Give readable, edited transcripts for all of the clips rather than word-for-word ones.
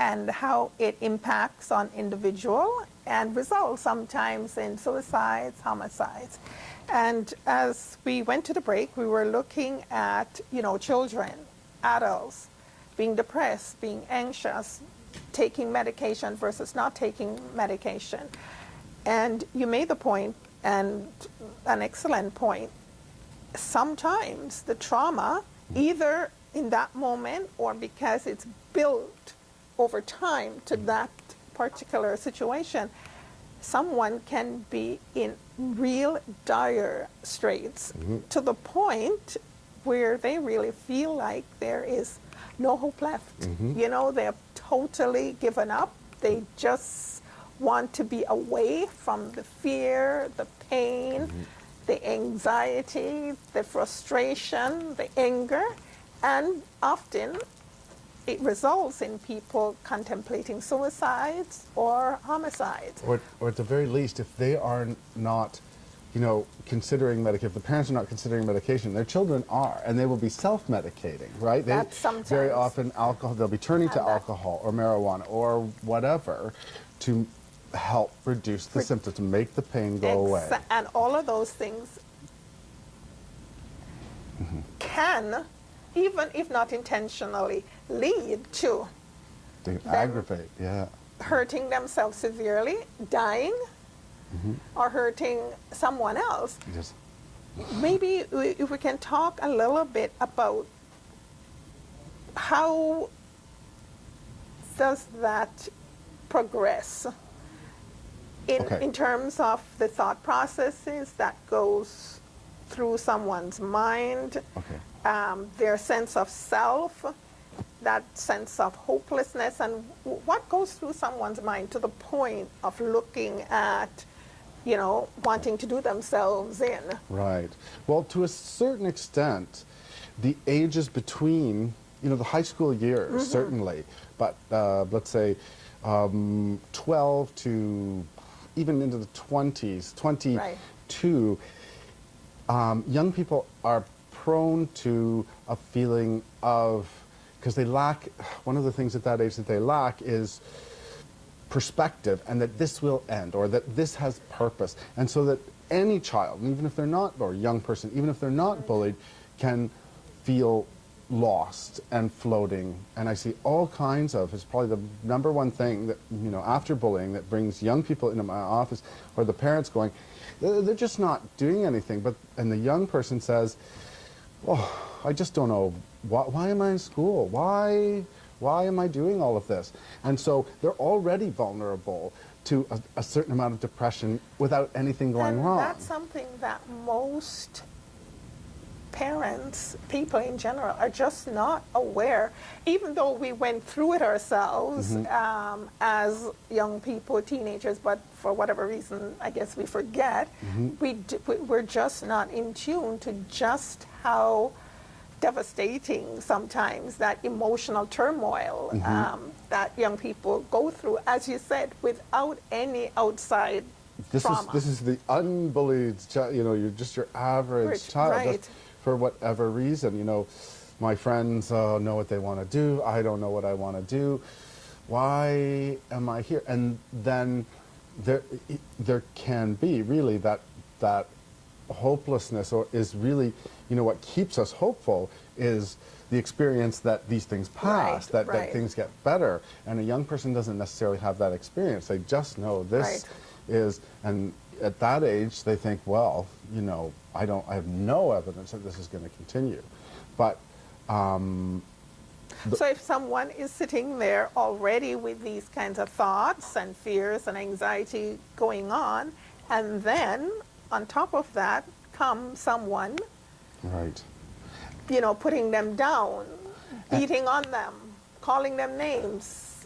and how it impacts on individual and results sometimes in suicides, homicides. And as we went to the break, we were looking at, children, adults, being depressed, being anxious, taking medication versus not taking medication. And you made the point, and an excellent point, sometimes the trauma, either in that moment or because it's built over time to that particular situation, someone can be in real dire straits to the point where they really feel like there is no hope left. They're totally given up. They just want to be away from the fear, the pain, the anxiety, the frustration, the anger, and often it results in people contemplating suicides or homicides. Or at the very least, if they are not, considering medication, if the parents are not considering medication, their children are, and they will be self-medicating, right? That's sometimes. Very often alcohol, they'll be turning to alcohol or marijuana or whatever to help reduce the symptoms, to make the pain go away. And all of those things can, even if not intentionally, lead to they aggravate, hurting themselves severely, dying, or hurting someone else. Yes. Maybe if we can talk a little bit about how does that progress in terms of the thought processes that goes through someone's mind, their sense of self, that sense of hopelessness, and what goes through someone's mind to the point of looking at, wanting to do themselves in. Right. Well, to a certain extent, the ages between, the high school years, certainly, but let's say 12 to even into the 20s, 22, young people are prone to a feeling of, because they lack, one of the things at that age that they lack is perspective, and that this will end, or that this has purpose. And so that any child, even if they're not, or young person, even if they're not bullied, can feel lost and floating. And I see all kinds of, it's probably the number one thing that, after bullying that brings young people into my office, or the parents going, they're just not doing anything. And the young person says, oh, I just don't know, why am I in school? Why am I doing all of this? And so they're already vulnerable to a certain amount of depression without anything going wrong. That's something that most parents, people in general, are just not aware. Even though we went through it ourselves as young people, teenagers, but for whatever reason, I guess we forget, we're just not in tune to just how devastating sometimes that emotional turmoil that young people go through, as you said, without any outside trauma. This is the unbullied child, you're just your average child. Just for whatever reason, my friends know what they want to do, I don't know what I want to do, why am I here? And then there can be really that hopelessness, or is really, what keeps us hopeful is the experience that these things pass, that things get better. And a young person doesn't necessarily have that experience. They just know this is, and at that age they think, well, I have no evidence that this is going to continue. But so if someone is sitting there already with these kinds of thoughts and fears and anxiety going on, and then on top of that comes someone putting them down, beating on them, calling them names.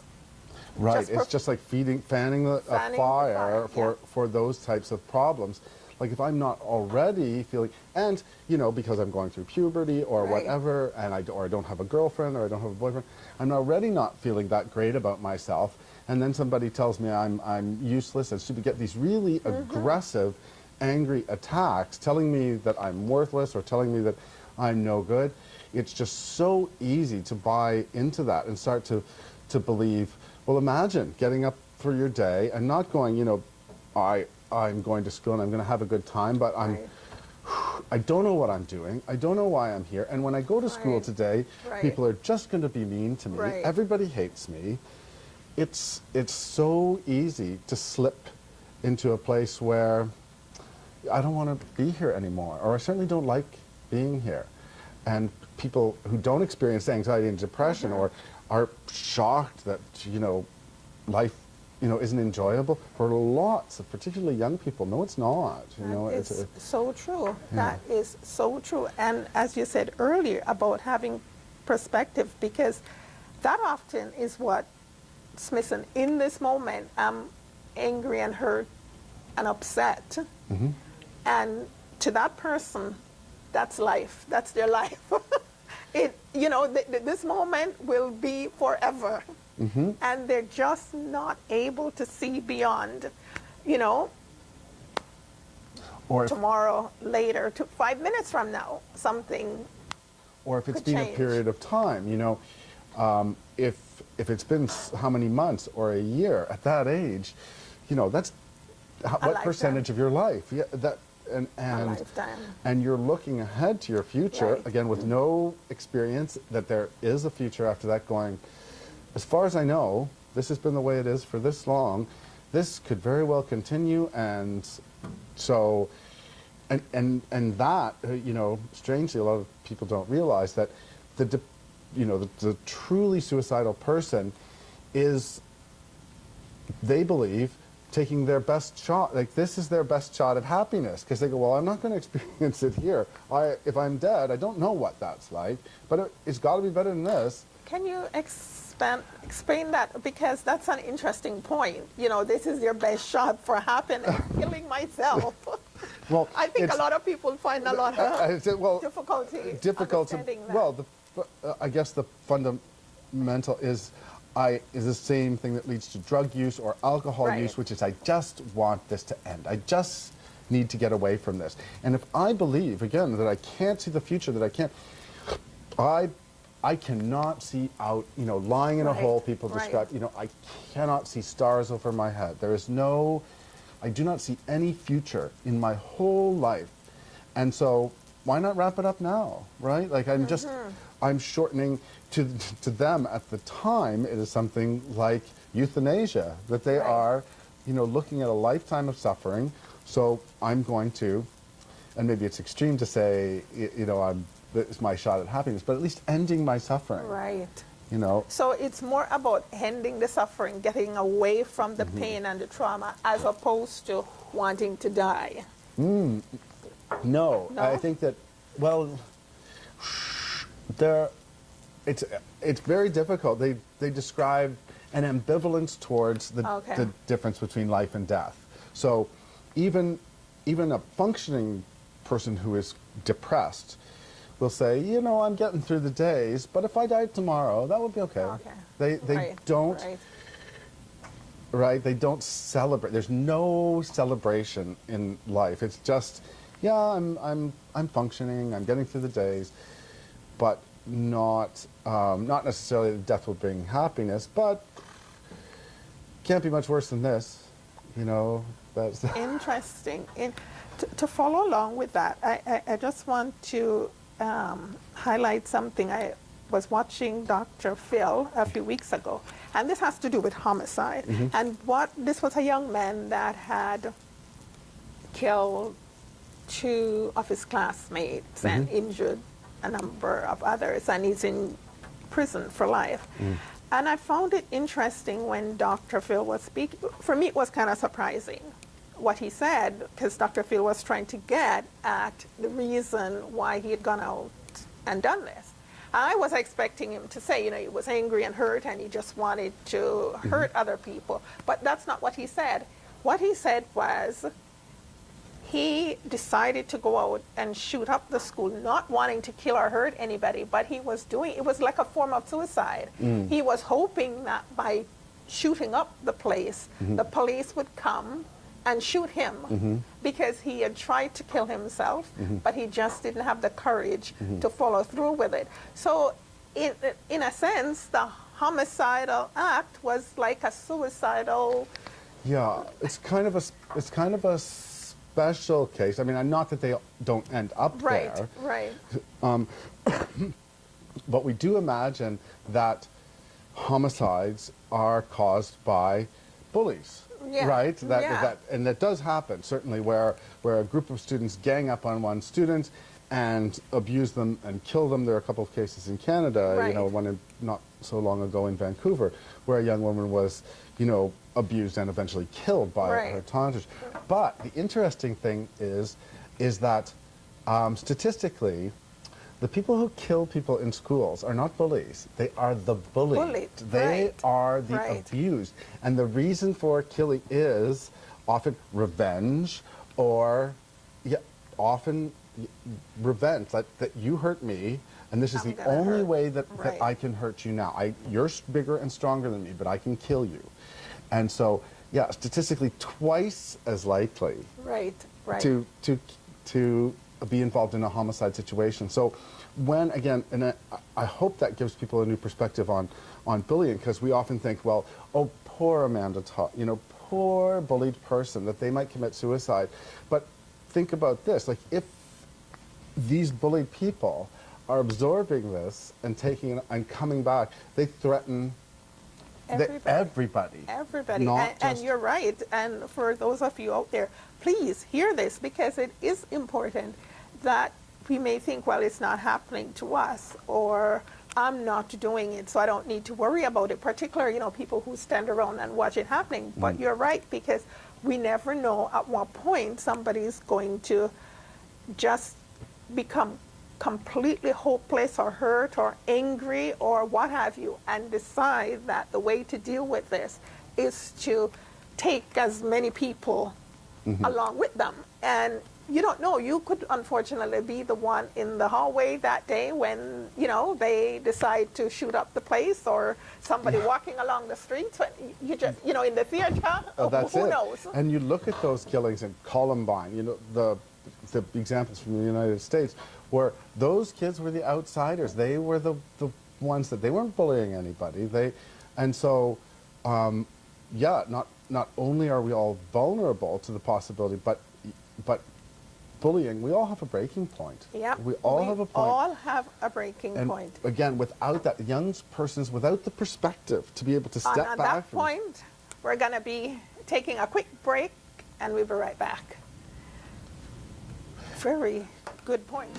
Right, it's just like fanning a fire for those types of problems. Like if I'm not already feeling, and because I'm going through puberty or whatever, and I don't have a girlfriend or I don't have a boyfriend, I'm already not feeling that great about myself. And then somebody tells me I'm useless and stupid, get these really aggressive, angry attacks, telling me that I'm worthless or telling me that I'm no good. It's just so easy to buy into that and start to to believe, well, imagine getting up for your day and not going, I'm going to school and I'm going to have a good time, but Right. I don't know what I'm doing. I don't know why I'm here. And when I go to school Right. today, Right. people are just going to be mean to me. Right. Everybody hates me. It's so easy to slip into a place where I don't want to be here anymore, or I certainly don't like being here. And people who don't experience anxiety and depression or are shocked that, life, isn't enjoyable, for lots of particularly young people, no, it's not. It's so true. That is so true. And as you said earlier about having perspective, because that often is what, Smithson, in this moment, I'm angry and hurt and upset. And to that person, that's life. That's their life. This moment will be forever. And they're just not able to see beyond, or if, tomorrow, later, to 5 minutes from now, something. or if it's could been change. a period of time, if it's been how many months or a year at that age, that's what lifetime. percentage of your life? Yeah, that and lifetime. and you're looking ahead to your future Right. again with no experience that there is a future after that. Going, as far as I know, this has been the way it is for this long. This could very well continue, and so. And that, strangely, a lot of people don't realize that the truly suicidal person is, they believe, taking their best shot. Like, this is their best shot at happiness, because they go, well, I'm not going to experience it here. If I'm dead, I don't know what that's like, but it's got to be better than this. Can you explain that? Because that's an interesting point. This is your best shot for happiness, killing myself. Well, I think a lot of people find a lot of difficulty understanding that. Well, I guess the fundamental is the same thing that leads to drug use or alcohol Right. use, which is, I just want this to end. I just need to get away from this. And if I believe, again, that I can't see the future, that I cannot see out, lying in a Right. hole, people Right. describe, I cannot see stars over my head. I do not see any future in my whole life. And so why not wrap it up now, right? Like, I'm shortening to them at the time, it is something like euthanasia, that they Right. are, looking at a lifetime of suffering. So I'm going to, and maybe it's extreme to say, it's my shot at happiness, but at least ending my suffering. Right. So it's more about ending the suffering, getting away from the pain and the trauma, as opposed to wanting to die. No, I think that, well, it's very difficult. They describe an ambivalence towards the difference between life and death. So even a functioning person who is depressed will say, I'm getting through the days, but if I died tomorrow, that would be okay. They don't. Right, they don't celebrate. There's no celebration in life. It's just, I'm functioning. I'm getting through the days, but not necessarily that death will bring happiness. But can't be much worse than this, That's Interesting. To follow along with that, I just want to highlight something. I was watching Dr. Phil a few weeks ago, and this has to do with homicide. And this was a young man that had killed 2 of his classmates and injured a number of others, and he's in prison for life. And I found it interesting when Dr. Phil was speaking. For me, it was kind of surprising what he said, because Dr. Phil was trying to get at the reason why he had gone out and done this. I was expecting him to say, he was angry and hurt and he just wanted to hurt other people. But that's not what he said. What he said was he decided to go out and shoot up the school, not wanting to kill or hurt anybody, but it was like a form of suicide. He was hoping that by shooting up the place, the police would come and shoot him, because he had tried to kill himself, but he just didn't have the courage to follow through with it. So in a sense, the homicidal act was like a suicidal. Yeah, it's kind of a special case. I mean, not that they don't end up Right, there, right. but we do imagine that homicides are caused by bullies, Yeah, right? yeah. And that does happen, certainly, where a group of students gang up on one student and abuse them and kill them. There are a couple of cases in Canada, Right. one not so long ago in Vancouver, where a young woman was, abused and eventually killed by Right. her taunters. But the interesting thing is that statistically, the people who kill people in schools are not bullies. They are the bullied. Bullied, They right, are the right. abused. And the reason for killing is often revenge or often revenge. That you hurt me, and this is I'm the gonna only hurt. way that Right. I can hurt you now. You're bigger and stronger than me, but I can kill you. And so, yeah, statistically twice as likely Right, right. to be involved in a homicide situation. So when, again, and I hope that gives people a new perspective on bullying, because we often think, well, oh, poor Amanda Todd, poor bullied person, that they might commit suicide. But think about this, like if these bullied people are absorbing this and taking it and coming back, they threaten everybody. Everybody. Not And just- you're right. And for those of you out there, please hear this, because it is important that we may think, well, it's not happening to us, or I'm not doing it, so I don't need to worry about it. Particularly, people who stand around and watch it happening. But you're right, because we never know at what point somebody's going to just become completely hopeless or hurt or angry or what have you, and decide that the way to deal with this is to take as many people along with them. And you don't know, you could unfortunately be the one in the hallway that day when they decide to shoot up the place, or somebody walking along the streets when you just in the theater. That's who it. knows? And you look at those killings in Columbine, the examples from the United States, where those kids were the outsiders. They were the ones that they weren't bullying anybody. Not only are we all vulnerable to the possibility, but bullying, we all have a breaking point. Yeah, we all have a point. all have a breaking And point. again, without that, young persons without the perspective to be able to step And at back. that point, we're going to be taking a quick break, and we'll be right back. Very good point.